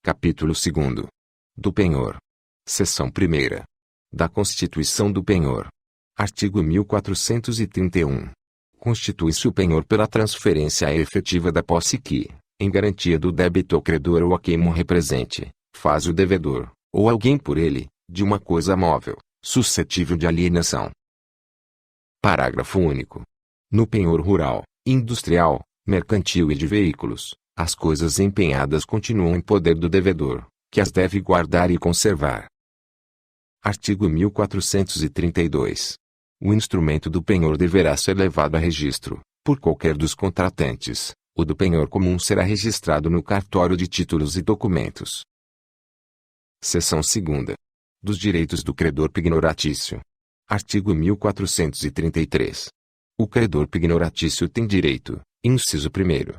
Capítulo 2º. Do penhor. Seção 1ª. Da Constituição do penhor. Artigo 1431. Constitui-se o penhor pela transferência efetiva da posse que, em garantia do débito ao credor ou a quem o represente, faz o devedor, ou alguém por ele, de uma coisa móvel, suscetível de alienação. Parágrafo único. No penhor rural, industrial, mercantil e de veículos, as coisas empenhadas continuam em poder do devedor, que as deve guardar e conservar. Artigo 1432. O instrumento do penhor deverá ser levado a registro, por qualquer dos contratantes. O do penhor comum será registrado no cartório de títulos e documentos. Seção 2ª. Dos direitos do credor pignoratício. Artigo 1433. O credor pignoratício tem direito, inciso 1º,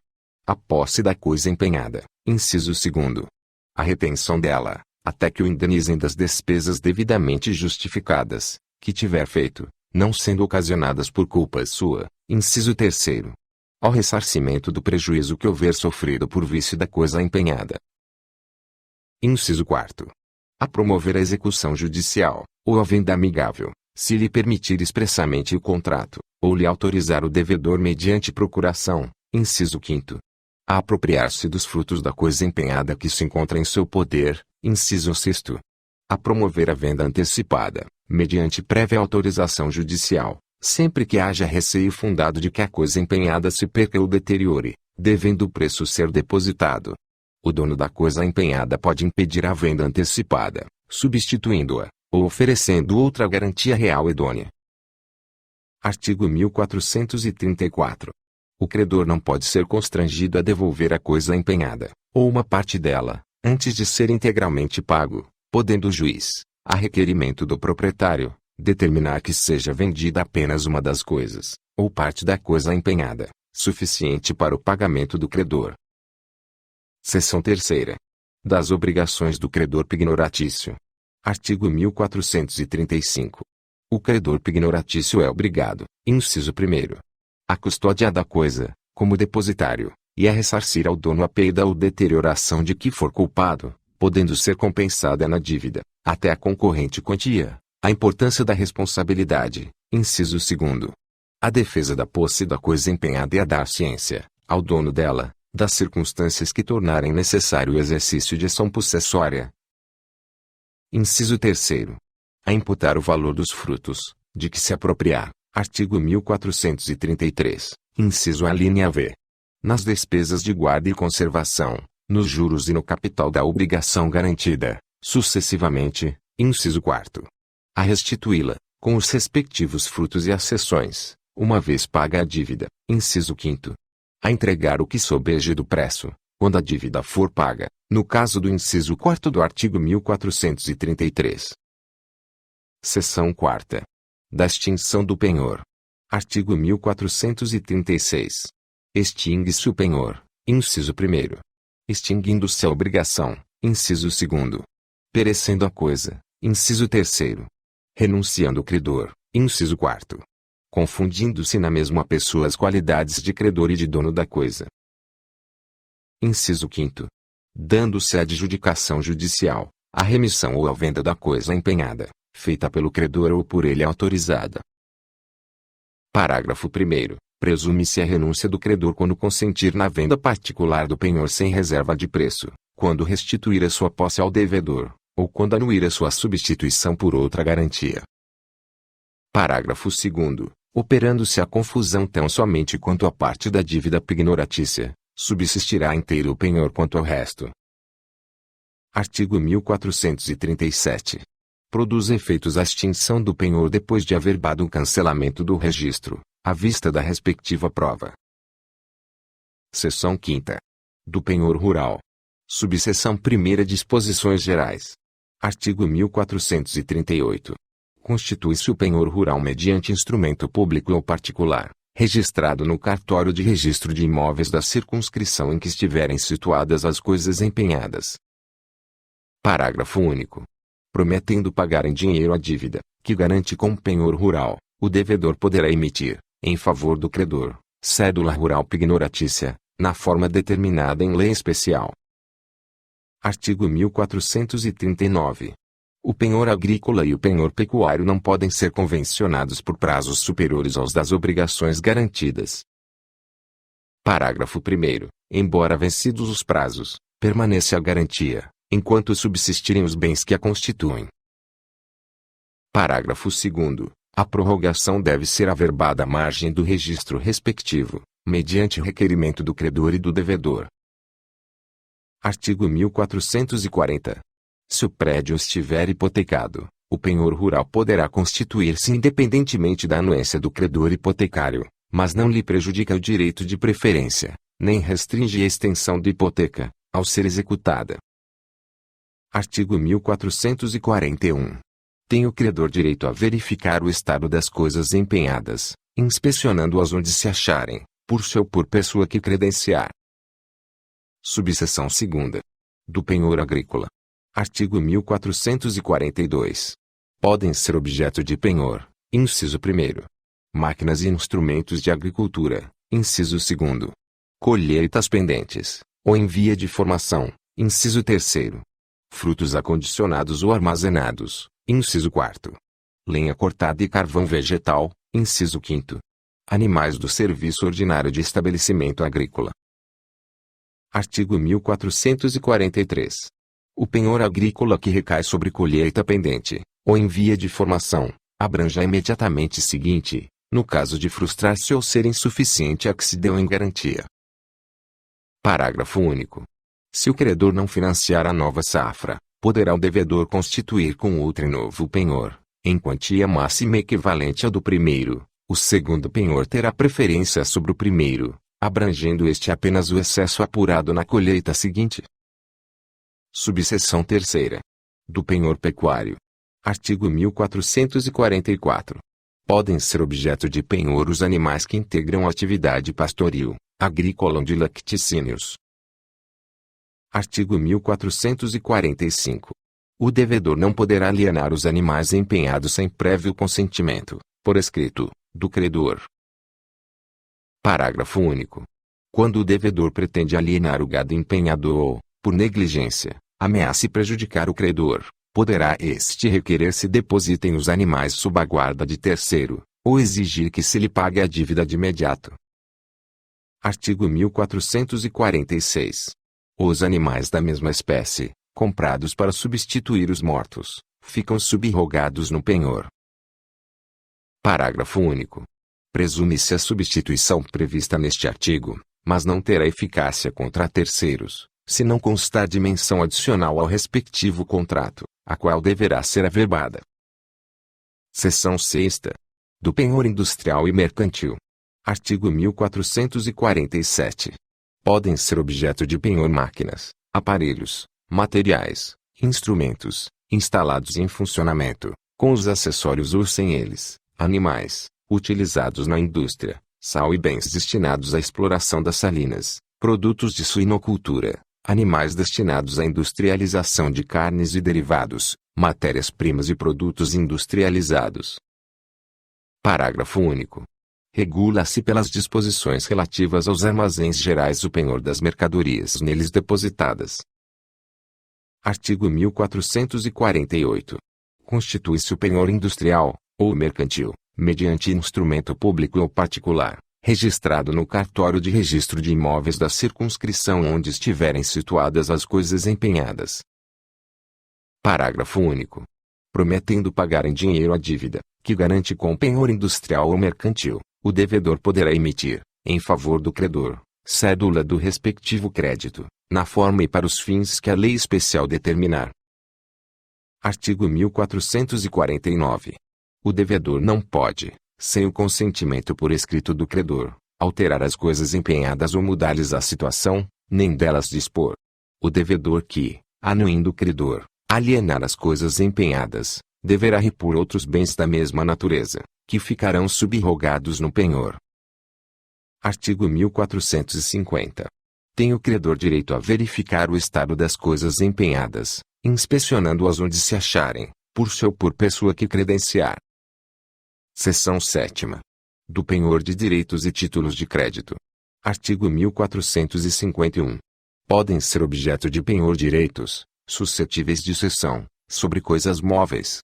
à posse da coisa empenhada, inciso 2º, à retenção dela, até que o indenizem das despesas devidamente justificadas, que tiver feito, não sendo ocasionadas por culpa sua, inciso 3º, ao ressarcimento do prejuízo que houver sofrido por vício da coisa empenhada. Inciso 4º. A promover a execução judicial, ou a venda amigável, se lhe permitir expressamente o contrato, ou lhe autorizar o devedor mediante procuração, inciso 5º. A apropriar-se dos frutos da coisa empenhada que se encontra em seu poder, inciso 6º. A promover a venda antecipada, mediante prévia autorização judicial, sempre que haja receio fundado de que a coisa empenhada se perca ou deteriore, devendo o preço ser depositado. O dono da coisa empenhada pode impedir a venda antecipada, substituindo-a, ou oferecendo outra garantia real idônea. Artigo 1434. O credor não pode ser constrangido a devolver a coisa empenhada, ou uma parte dela, antes de ser integralmente pago, podendo o juiz, a requerimento do proprietário, determinar que seja vendida apenas uma das coisas, ou parte da coisa empenhada, suficiente para o pagamento do credor. Seção 3ª. Das obrigações do credor pignoratício. Artigo 1435. O credor pignoratício é obrigado, inciso 1º, a custódia da coisa, como depositário, e a ressarcir ao dono a perda ou deterioração de que for culpado, podendo ser compensada na dívida, até a concorrente quantia, a importância da responsabilidade, inciso 2º. A defesa da posse da coisa empenhada e a dar ciência, ao dono dela, das circunstâncias que tornarem necessário o exercício de ação possessória. Inciso 3º. A imputar o valor dos frutos, de que se apropriar, artigo 1433, inciso A linha V. Nas despesas de guarda e conservação, nos juros e no capital da obrigação garantida, sucessivamente, inciso 4º. A restituí-la, com os respectivos frutos e acessões, uma vez paga a dívida, inciso 5º. A entregar o que sobeje do preço, quando a dívida for paga, no caso do inciso 4º do artigo 1433. Seção 4ª. Da extinção do penhor. Artigo 1436. Extingue-se o penhor, inciso 1º. Extinguindo-se a obrigação, inciso 2º. Perecendo a coisa, inciso 3º. Renunciando o credor, inciso 4º. Confundindo-se na mesma pessoa as qualidades de credor e de dono da coisa. Inciso 5º. Dando-se a adjudicação judicial, a remissão ou a venda da coisa empenhada, feita pelo credor ou por ele autorizada. Parágrafo 1º. Presume-se a renúncia do credor quando consentir na venda particular do penhor sem reserva de preço, quando restituir a sua posse ao devedor, ou quando anuir a sua substituição por outra garantia. Parágrafo 2º. Operando-se a confusão tão somente quanto a parte da dívida pignoratícia, subsistirá inteiro o penhor quanto ao resto. Artigo 1437. Produz efeitos a extinção do penhor depois de averbado o cancelamento do registro, à vista da respectiva prova. Seção 5ª. Do penhor rural. Subseção 1ª. Disposições gerais. Artigo 1438. Constitui-se o penhor rural mediante instrumento público ou particular, registrado no cartório de registro de imóveis da circunscrição em que estiverem situadas as coisas empenhadas. Parágrafo único. Prometendo pagar em dinheiro a dívida, que garante com penhor rural, o devedor poderá emitir, em favor do credor, cédula rural pignoratícia, na forma determinada em lei especial. Artigo 1439. O penhor agrícola e o penhor pecuário não podem ser convencionados por prazos superiores aos das obrigações garantidas. Parágrafo 1º. Embora vencidos os prazos, permanece a garantia, enquanto subsistirem os bens que a constituem. Parágrafo 2º. A prorrogação deve ser averbada à margem do registro respectivo, mediante requerimento do credor e do devedor. Artigo 1440. Se o prédio estiver hipotecado, o penhor rural poderá constituir-se independentemente da anuência do credor hipotecário, mas não lhe prejudica o direito de preferência, nem restringe a extensão da hipoteca, ao ser executada. Artigo 1441. Tem o credor direito a verificar o estado das coisas empenhadas, inspecionando-as onde se acharem, por pessoa que credenciar. Subseção 2ª. Do penhor agrícola. Artigo 1442. Podem ser objeto de penhor, inciso 1º. Máquinas e instrumentos de agricultura, inciso 2º. Colheitas pendentes, ou em via de formação, inciso 3º. Frutos acondicionados ou armazenados, inciso 4º. Lenha cortada e carvão vegetal, inciso 5º. Animais do serviço ordinário de estabelecimento agrícola. Artigo 1443. O penhor agrícola que recai sobre colheita pendente, ou em via de formação, abrange a imediatamente seguinte, no caso de frustrar-se ou ser insuficiente a que se deu em garantia. Parágrafo único. Se o credor não financiar a nova safra, poderá o devedor constituir com outro novo penhor, em quantia máxima equivalente ao do primeiro. O segundo penhor terá preferência sobre o primeiro, abrangendo este apenas o excesso apurado na colheita seguinte. Subseção 3ª. Do penhor pecuário. Artigo 1444. Podem ser objeto de penhor os animais que integram a atividade pastoril, agrícola ou de laticínios. Artigo 1445. O devedor não poderá alienar os animais empenhados sem prévio consentimento, por escrito, do credor. Parágrafo único. Quando o devedor pretende alienar o gado empenhado ou, por negligência, ameace prejudicar o credor, poderá este requerer se depositem os animais sob a guarda de terceiro, ou exigir que se lhe pague a dívida de imediato. Artigo 1446. Os animais da mesma espécie, comprados para substituir os mortos, ficam subrogados no penhor. Parágrafo único. Presume-se a substituição prevista neste artigo, mas não terá eficácia contra terceiros, se não constar de menção adicional ao respectivo contrato, a qual deverá ser averbada. Seção 6ª. Do penhor industrial e mercantil. Artigo 1447. Podem ser objeto de penhor máquinas, aparelhos, materiais, instrumentos, instalados em funcionamento, com os acessórios ou sem eles, animais, utilizados na indústria, sal e bens destinados à exploração das salinas, produtos de suinocultura, animais destinados à industrialização de carnes e derivados, matérias-primas e produtos industrializados. Parágrafo único. Regula-se pelas disposições relativas aos armazéns gerais o penhor das mercadorias neles depositadas. Artigo 1448. Constitui-se o penhor industrial, ou mercantil, mediante instrumento público ou particular, registrado no cartório de registro de imóveis da circunscrição onde estiverem situadas as coisas empenhadas. Parágrafo único. Prometendo pagar em dinheiro a dívida, que garante com penhor industrial ou mercantil, o devedor poderá emitir, em favor do credor, cédula do respectivo crédito, na forma e para os fins que a lei especial determinar. Artigo 1449. O devedor não pode, sem o consentimento por escrito do credor, alterar as coisas empenhadas ou mudar-lhes a situação, nem delas dispor. O devedor que, anuindo o credor, alienar as coisas empenhadas, deverá repor outros bens da mesma natureza, que ficarão subrogados no penhor. Artigo 1450. Tem o credor direito a verificar o estado das coisas empenhadas, inspecionando-as onde se acharem, por pessoa que credenciar. Seção 7ª. Do penhor de direitos e títulos de crédito. Artigo 1451. Podem ser objeto de penhor direitos, suscetíveis de cessão, sobre coisas móveis.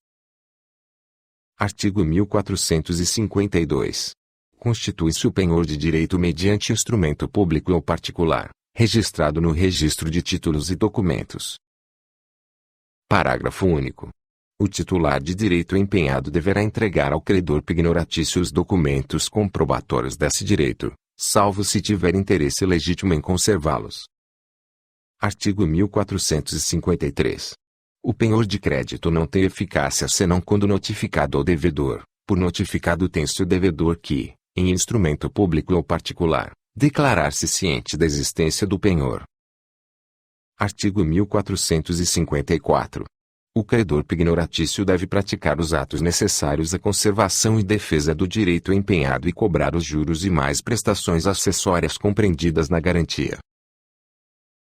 Artigo 1452. Constitui-se o penhor de direito mediante instrumento público ou particular, registrado no Registro de Títulos e Documentos. Parágrafo único. O titular de direito empenhado deverá entregar ao credor pignoratício os documentos comprobatórios desse direito, salvo se tiver interesse legítimo em conservá-los. Artigo 1453. O penhor de crédito não tem eficácia senão quando notificado ao devedor, por notificado tem-se o devedor que, em instrumento público ou particular, declarar-se ciente da existência do penhor. Artigo 1454. O credor pignoratício deve praticar os atos necessários à conservação e defesa do direito empenhado e cobrar os juros e mais prestações acessórias compreendidas na garantia.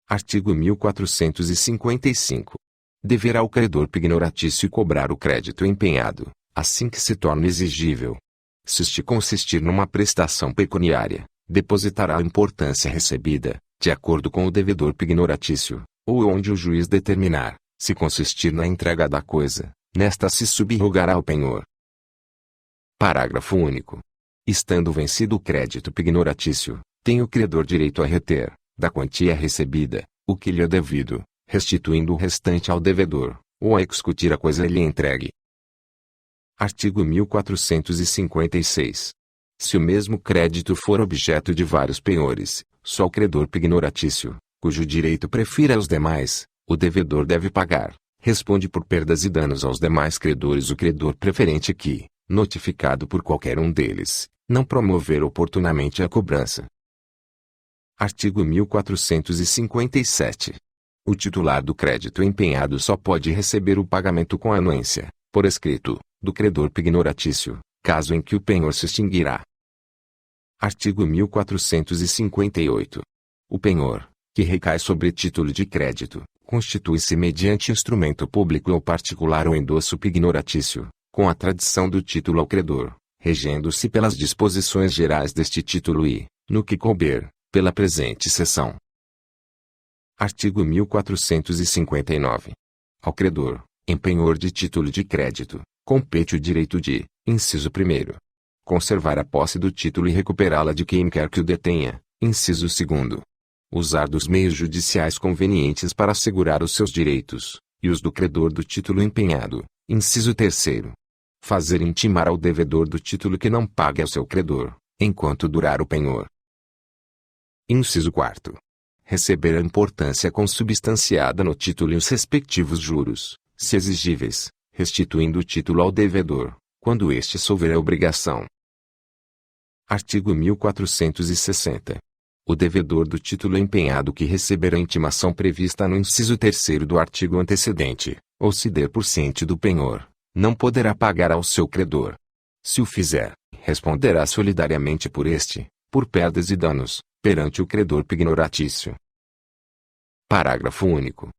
Artigo 1455. Deverá o credor pignoratício cobrar o crédito empenhado, assim que se torne exigível. Se este consistir numa prestação pecuniária, depositará a importância recebida, de acordo com o devedor pignoratício, ou onde o juiz determinar. Se consistir na entrega da coisa, nesta se subrogará o penhor. Parágrafo único. Estando vencido o crédito pignoratício, tem o credor direito a reter, da quantia recebida, o que lhe é devido, restituindo o restante ao devedor, ou a executir a coisa lhe entregue. Artigo 1456. Se o mesmo crédito for objeto de vários penhores, só o credor pignoratício, cujo direito prefira aos demais, o devedor deve pagar, responde por perdas e danos aos demais credores o credor preferente que, notificado por qualquer um deles, não promover oportunamente a cobrança. Artigo 1457. O titular do crédito empenhado só pode receber o pagamento com anuência, por escrito, do credor pignoratício, caso em que o penhor se extinguirá. Artigo 1458. O penhor, que recai sobre título de crédito, constitui-se mediante instrumento público ou particular ou endosso pignoratício, com a tradição do título ao credor, regendo-se pelas disposições gerais deste título e, no que couber, pela presente seção. Artigo 1459. Ao credor, em penhor de título de crédito, compete o direito de, inciso 1º, conservar a posse do título e recuperá-la de quem quer que o detenha, inciso 2º, usar dos meios judiciais convenientes para assegurar os seus direitos, e os do credor do título empenhado, inciso 3º, fazer intimar ao devedor do título que não pague ao seu credor, enquanto durar o penhor. Inciso 4º. Receber a importância consubstanciada no título e os respectivos juros, se exigíveis, restituindo o título ao devedor, quando este solver a obrigação. Artigo 1460. O devedor do título empenhado que receber a intimação prevista no inciso 3º do artigo antecedente, ou se der por ciente do penhor, não poderá pagar ao seu credor. Se o fizer, responderá solidariamente por este, por perdas e danos, perante o credor pignoratício. Parágrafo único.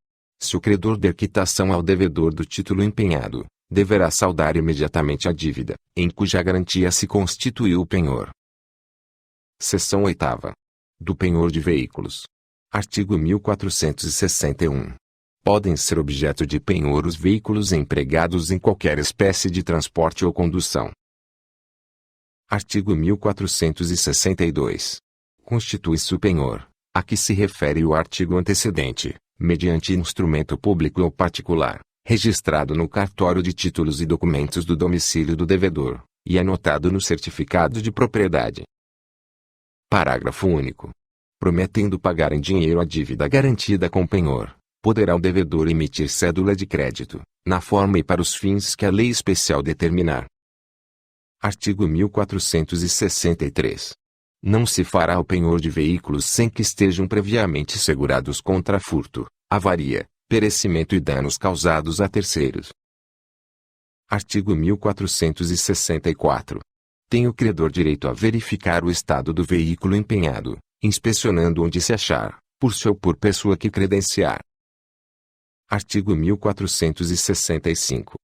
Se o credor der quitação ao devedor do título empenhado, deverá saldar imediatamente a dívida, em cuja garantia se constituiu o penhor. Seção 8ª. Do penhor de veículos. Artigo 1461. Podem ser objeto de penhor os veículos empregados em qualquer espécie de transporte ou condução. Artigo 1462. Constitui-se o penhor, a que se refere o artigo antecedente, mediante instrumento público ou particular, registrado no cartório de títulos e documentos do domicílio do devedor, e anotado no certificado de propriedade. Parágrafo único. Prometendo pagar em dinheiro a dívida garantida com penhor, poderá o devedor emitir cédula de crédito, na forma e para os fins que a lei especial determinar. Artigo 1463. Não se fará o penhor de veículos sem que estejam previamente segurados contra furto, avaria, perecimento e danos causados a terceiros. Artigo 1464. Tem o credor direito a verificar o estado do veículo empenhado, inspecionando onde se achar, por seu por pessoa que credenciar. Artigo 1465.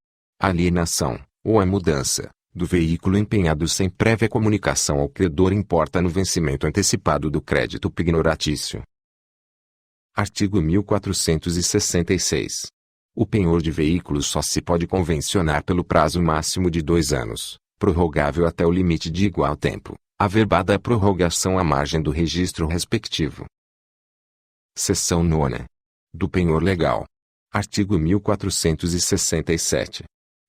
A alienação, ou a mudança, do veículo empenhado sem prévia comunicação ao credor importa no vencimento antecipado do crédito pignoratício. Artigo 1466. O penhor de veículos só se pode convencionar pelo prazo máximo de 2 anos, prorrogável até o limite de igual tempo, averbada a prorrogação à margem do registro respectivo. Seção 9ª. Do penhor legal. Artigo 1467.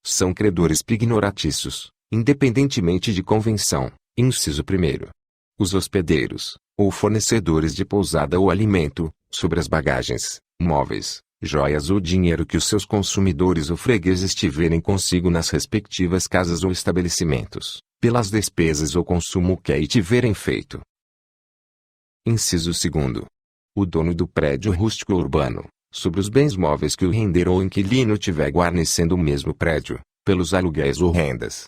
São credores pignoratícios, independentemente de convenção, inciso 1º. Os hospedeiros, ou fornecedores de pousada ou alimento, sobre as bagagens, móveis, joias ou dinheiro que os seus consumidores ou fregueses tiverem consigo nas respectivas casas ou estabelecimentos, pelas despesas ou consumo que aí tiverem feito. Inciso 2º. O dono do prédio rústico ou urbano, sobre os bens móveis que o render ou inquilino tiver guarnecendo o mesmo prédio, pelos aluguéis ou rendas.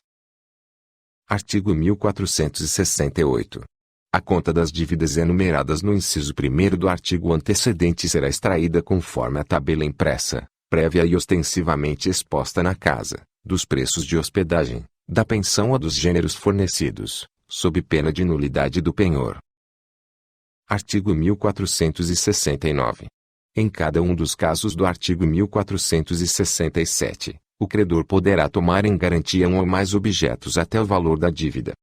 Artigo 1468. A conta das dívidas enumeradas no inciso 1º do artigo antecedente será extraída conforme a tabela impressa, prévia e ostensivamente exposta na casa, dos preços de hospedagem, da pensão ou dos gêneros fornecidos, sob pena de nulidade do penhor. Artigo 1469. Em cada um dos casos do artigo 1467, o credor poderá tomar em garantia um ou mais objetos até o valor da dívida.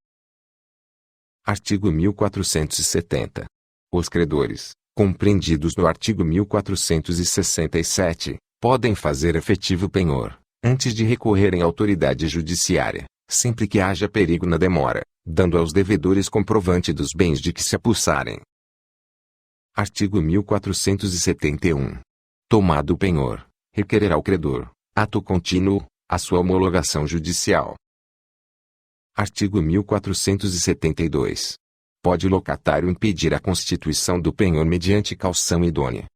Artigo 1470. Os credores, compreendidos no artigo 1467, podem fazer efetivo penhor, antes de recorrerem à autoridade judiciária, sempre que haja perigo na demora, dando aos devedores comprovante dos bens de que se apossarem. Artigo 1471. Tomado o penhor, requererá o credor, ato contínuo, a sua homologação judicial. Artigo 1472. Pode o locatário impedir a constituição do penhor mediante caução idônea,